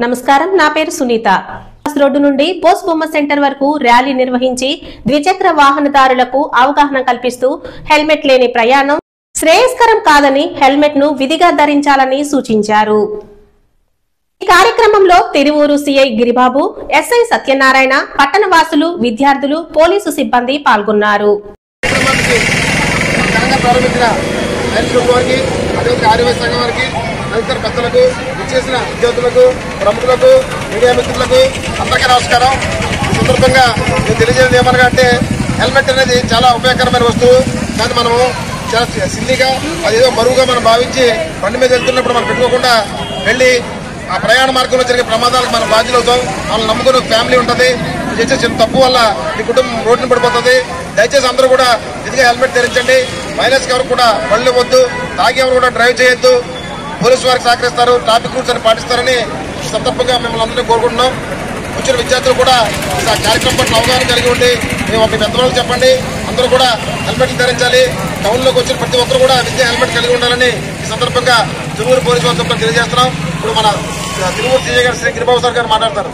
నమస్కారం, నా పేరు సునీత. రోడ్డు నుండి పోస్ట్ బొమ్మ సెంటర్ వరకు ర్యాలీ నిర్వహించి ద్విచక్ర వాహనదారులకు అవగాహన కల్పిస్తూ హెల్మెట్ లేని ప్రయాణం శ్రేయస్కరం కాదని హెల్మెట్ ను విధిగా ధరించాలని సూచించారు. ఈ కార్యక్రమంలో తిరువూరు సిఐ గిరిబాబు, ఎస్ఐ సత్యనారాయణ, పట్టణ వాసులు, విద్యార్థులు, పోలీసు సిబ్బంది పాల్గొన్నారు. పెద్దలకు, ఇచ్చేసిన విద్యార్థులకు, ప్రముఖులకు, మీడియా మిత్రులకు అందరికీ నమస్కారం. ఈ సందర్భంగా నేను తెలియజేది ఏమనగా అంటే, హెల్మెట్ అనేది చాలా ఉపయోగకరమైన వస్తువు. కానీ మనము చాలా సిల్లీగా అదేదో బరువుగా మనం భావించి బండి మీద వెళ్తున్నప్పుడు మనం పెట్టుకోకుండా వెళ్ళి ఆ ప్రయాణ మార్గంలో జరిగే ప్రమాదాలకు మనం బాధ్యులవుతాం. వాళ్ళని నమ్ముకుని ఫ్యామిలీ ఉంటుంది. చేసే చిన్న తప్పు వల్ల మీ కుటుంబం రోడ్డుని పడిపోతుంది. దయచేసి అందరూ కూడా ఇదిగా హెల్మెట్ ధరించండి. మైనస్ ఎవరు కూడా బండ్లు వద్దు, తాగి ఎవరు కూడా డ్రైవ్ చేయొద్దు. పోలీసు వారికి సహకరిస్తారు, ట్రాఫిక్ రూల్స్ అని పాటిస్తారని ఈ సందర్భంగా మిమ్మల్ని అందరినీ కోరుకుంటున్నాం. వచ్చిన విద్యార్థులు కూడా ఆ కార్యక్రమం పట్ల అవగాహన కలిగి ఉండి మేము ఒక పెద్దవాళ్ళకి చెప్పండి, అందరూ కూడా హెల్మెట్లు ధరించాలి. టౌన్లోకి వచ్చిన ప్రతి ఒక్కరు కూడా విద్య హెల్మెట్ కలిగి ఉండాలని ఈ సందర్భంగా తిరువూరు పోలీసు వారి తెలియజేస్తున్నాం. ఇప్పుడు మన తిరువూరు సీఏ గారు శ్రీ గిరిబాబు సార్ గారు మాట్లాడతారు.